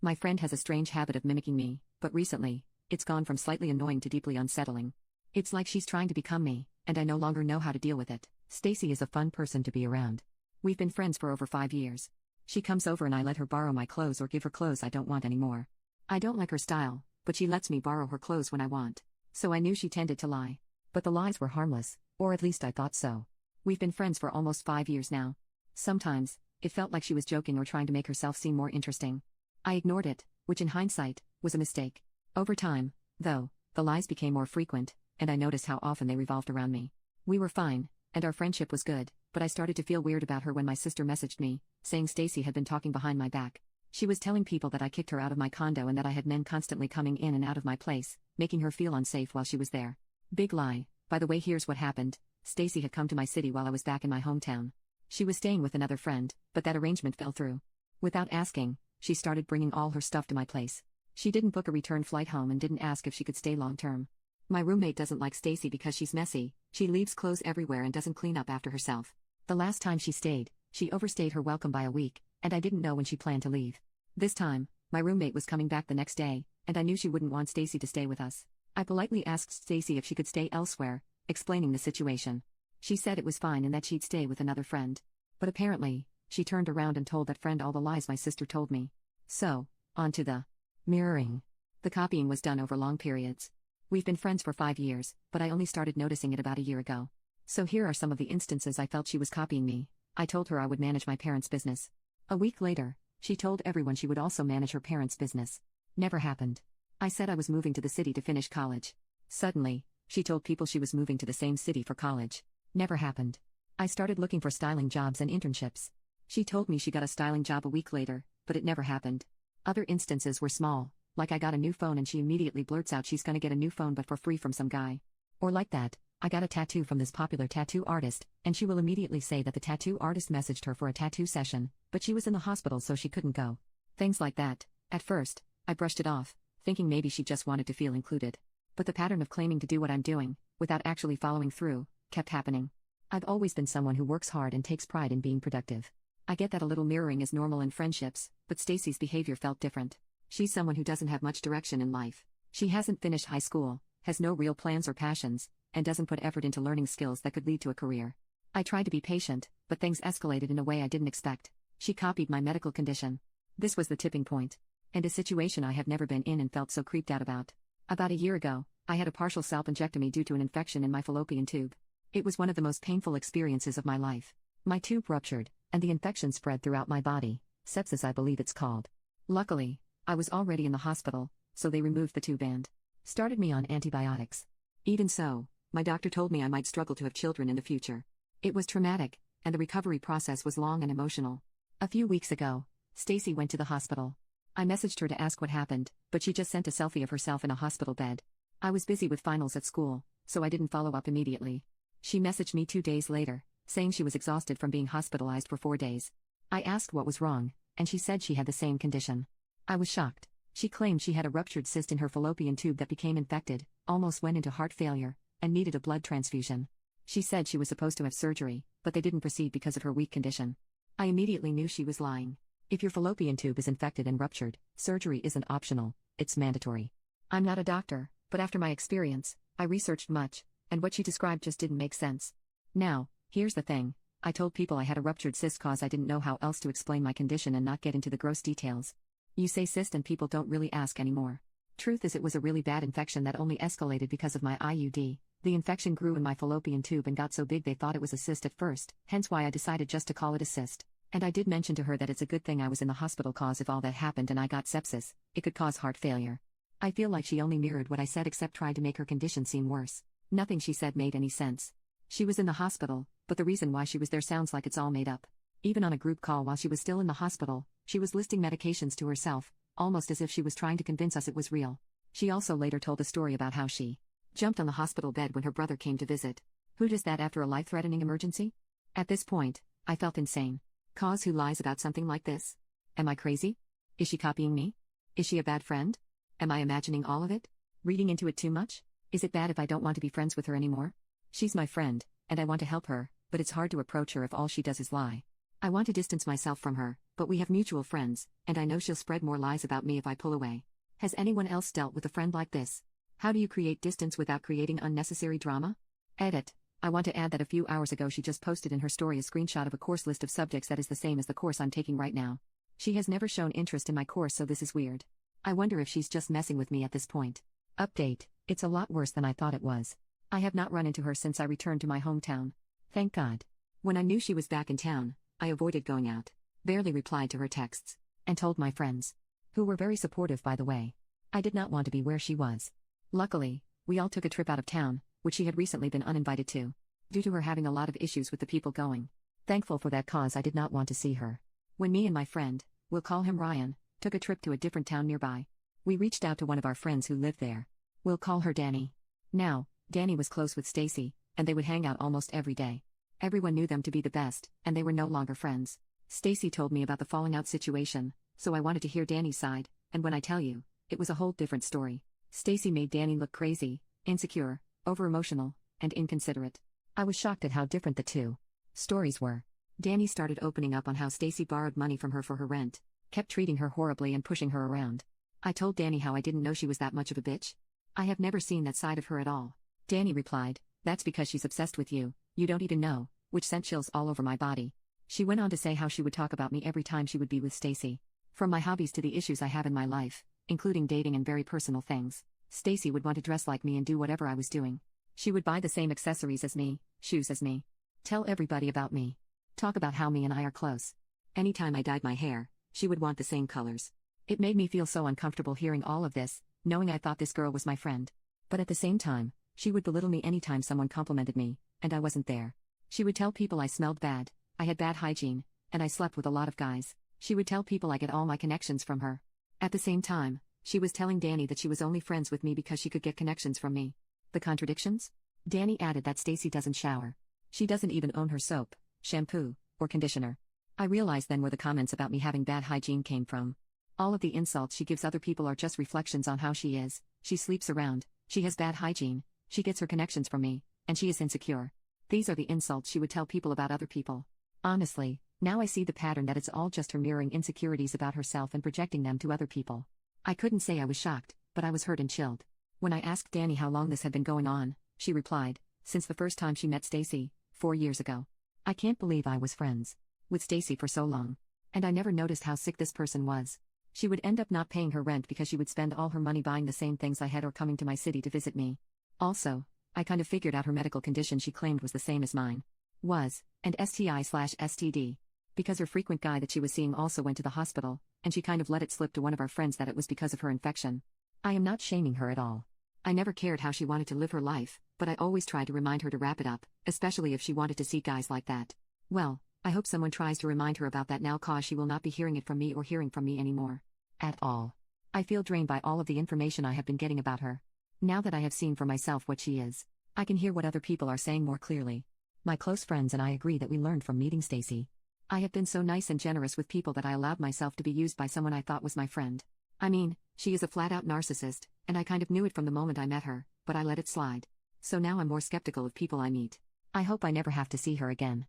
My friend has a strange habit of mimicking me, but recently, it's gone from slightly annoying to deeply unsettling. It's like she's trying to become me, and I no longer know how to deal with it. Stacy is a fun person to be around. We've been friends for over 5 years. She comes over and I let her borrow my clothes or give her clothes I don't want anymore. I don't like her style, but she lets me borrow her clothes when I want. So I knew she tended to lie. But the lies were harmless, or at least I thought so. We've been friends for almost 5 years now. Sometimes, it felt like she was joking or trying to make herself seem more interesting. I ignored it, which in hindsight, was a mistake. Over time, though, the lies became more frequent, and I noticed how often they revolved around me. We were fine, and our friendship was good, but I started to feel weird about her when my sister messaged me, saying Stacy had been talking behind my back. She was telling people that I kicked her out of my condo and that I had men constantly coming in and out of my place, making her feel unsafe while she was there. Big lie. By the way, here's what happened. Stacy had come to my city while I was back in my hometown. She was staying with another friend, but that arrangement fell through. Without asking, she started bringing all her stuff to my place. She didn't book a return flight home and didn't ask if she could stay long term. My roommate doesn't like Stacy because she's messy. She leaves clothes everywhere and doesn't clean up after herself. The last time she stayed, she overstayed her welcome by a week, and I didn't know when she planned to leave. This time, my roommate was coming back the next day, and I knew she wouldn't want Stacy to stay with us. I politely asked Stacy if she could stay elsewhere, explaining the situation. She said it was fine and that she'd stay with another friend. But apparently, she turned around and told that friend all the lies my sister told me. So, on to the mirroring. The copying was done over long periods. We've been friends for 5 years, but I only started noticing it about a year ago. So here are some of the instances I felt she was copying me. I told her I would manage my parents' business. A week later, she told everyone she would also manage her parents' business. Never happened. I said I was moving to the city to finish college. Suddenly, she told people she was moving to the same city for college. Never happened. I started looking for styling jobs and internships. She told me she got a styling job a week later, but it never happened. Other instances were small, like I got a new phone and she immediately blurts out she's gonna get a new phone but for free from some guy. Or like that, I got a tattoo from this popular tattoo artist, and she will immediately say that the tattoo artist messaged her for a tattoo session, but she was in the hospital so she couldn't go. Things like that. At first, I brushed it off, thinking maybe she just wanted to feel included. But the pattern of claiming to do what I'm doing, without actually following through, kept happening. I've always been someone who works hard and takes pride in being productive. I get that a little mirroring is normal in friendships, but Stacy's behavior felt different. She's someone who doesn't have much direction in life. She hasn't finished high school, has no real plans or passions, and doesn't put effort into learning skills that could lead to a career. I tried to be patient, but things escalated in a way I didn't expect. She copied my medical condition. This was the tipping point. And a situation I have never been in and felt so creeped out about. About a year ago, I had a partial salpingectomy due to an infection in my fallopian tube. It was one of the most painful experiences of my life. My tube ruptured, and the infection spread throughout my body, sepsis I believe it's called. Luckily, I was already in the hospital, so they removed the tube and started me on antibiotics. Even so, my doctor told me I might struggle to have children in the future. It was traumatic, and the recovery process was long and emotional. A few weeks ago, Stacy went to the hospital. I messaged her to ask what happened, but she just sent a selfie of herself in a hospital bed. I was busy with finals at school, so I didn't follow up immediately. She messaged me 2 days later, saying she was exhausted from being hospitalized for 4 days. I asked what was wrong, and she said she had the same condition. I was shocked. She claimed she had a ruptured cyst in her fallopian tube that became infected, almost went into heart failure, and needed a blood transfusion. She said she was supposed to have surgery, but they didn't proceed because of her weak condition. I immediately knew she was lying. If your fallopian tube is infected and ruptured, surgery isn't optional, it's mandatory. I'm not a doctor, but after my experience, I researched much, and what she described just didn't make sense. Now, here's the thing. I told people I had a ruptured cyst cause I didn't know how else to explain my condition and not get into the gross details. You say cyst and people don't really ask anymore. Truth is it was a really bad infection that only escalated because of my IUD. The infection grew in my fallopian tube and got so big they thought it was a cyst at first, hence why I decided just to call it a cyst. And I did mention to her that it's a good thing I was in the hospital cause if all that happened and I got sepsis, it could cause heart failure. I feel like she only mirrored what I said except tried to make her condition seem worse. Nothing she said made any sense. She was in the hospital, but the reason why she was there sounds like it's all made up. Even on a group call while she was still in the hospital, she was listing medications to herself, almost as if she was trying to convince us it was real. She also later told a story about how she jumped on the hospital bed when her brother came to visit. Who does that after a life-threatening emergency? At this point, I felt insane. Cause who lies about something like this? Am I crazy? Is she copying me? Is she a bad friend? Am I imagining all of it? Reading into it too much? Is it bad if I don't want to be friends with her anymore? She's my friend, and I want to help her, but it's hard to approach her if all she does is lie. I want to distance myself from her, but we have mutual friends, and I know she'll spread more lies about me if I pull away. Has anyone else dealt with a friend like this? How do you create distance without creating unnecessary drama? Edit. I want to add that a few hours ago she just posted in her story a screenshot of a course list of subjects that is the same as the course I'm taking right now. She has never shown interest in my course, so this is weird. I wonder if she's just messing with me at this point. Update. It's a lot worse than I thought it was. I have not run into her since I returned to my hometown. Thank God. When I knew she was back in town, I avoided going out, barely replied to her texts, and told my friends, who were very supportive by the way. I did not want to be where she was. Luckily, we all took a trip out of town, which she had recently been uninvited to, due to her having a lot of issues with the people going. Thankful for that cause, I did not want to see her. When me and my friend, we'll call him Ryan, took a trip to a different town nearby, we reached out to one of our friends who lived there. We'll call her Danny. Now, Danny was close with Stacy, and they would hang out almost every day. Everyone knew them to be the best, and they were no longer friends. Stacy told me about the falling out situation, so I wanted to hear Danny's side, and when I tell you, it was a whole different story. Stacy made Danny look crazy, insecure, over-emotional, and inconsiderate. I was shocked at how different the two stories were. Danny started opening up on how Stacy borrowed money from her for her rent, kept treating her horribly and pushing her around. I told Danny how I didn't know she was that much of a bitch. I have never seen that side of her at all. Danny replied, "That's because she's obsessed with you, you don't even know," which sent chills all over my body. She went on to say how she would talk about me every time she would be with Stacy. From my hobbies to the issues I have in my life, including dating and very personal things, Stacy would want to dress like me and do whatever I was doing. She would buy the same accessories as me, shoes as me. Tell everybody about me. Talk about how me and I are close. Anytime I dyed my hair, she would want the same colors. It made me feel so uncomfortable hearing all of this, knowing I thought this girl was my friend. But at the same time, she would belittle me anytime someone complimented me, and I wasn't there. She would tell people I smelled bad, I had bad hygiene, and I slept with a lot of guys. She would tell people I get all my connections from her. At the same time, she was telling Danny that she was only friends with me because she could get connections from me. The contradictions? Danny added that Stacy doesn't shower. She doesn't even own her soap, shampoo, or conditioner. I realized then where the comments about me having bad hygiene came from. All of the insults she gives other people are just reflections on how she is. She sleeps around, she has bad hygiene, she gets her connections from me, and she is insecure. These are the insults she would tell people about other people. Honestly, now I see the pattern that it's all just her mirroring insecurities about herself and projecting them to other people. I couldn't say I was shocked, but I was hurt and chilled. When I asked Danny how long this had been going on, she replied, since the first time she met Stacy, 4 years ago. I can't believe I was friends with Stacy for so long. And I never noticed how sick this person was. She would end up not paying her rent because she would spend all her money buying the same things I had or coming to my city to visit me. Also, I kind of figured out her medical condition she claimed was the same as mine. Was, and STI/STD. Because her frequent guy that she was seeing also went to the hospital, and she kind of let it slip to one of our friends that it was because of her infection. I am not shaming her at all. I never cared how she wanted to live her life, but I always tried to remind her to wrap it up, especially if she wanted to see guys like that. Well, I hope someone tries to remind her about that now, cause she will not be hearing it from me or hearing from me anymore. At all. I feel drained by all of the information I have been getting about her. Now that I have seen for myself what she is, I can hear what other people are saying more clearly. My close friends and I agree that we learned from meeting Stacy. I have been so nice and generous with people that I allowed myself to be used by someone I thought was my friend. I mean, she is a flat-out narcissist, and I kind of knew it from the moment I met her, but I let it slide. So now I'm more skeptical of people I meet. I hope I never have to see her again.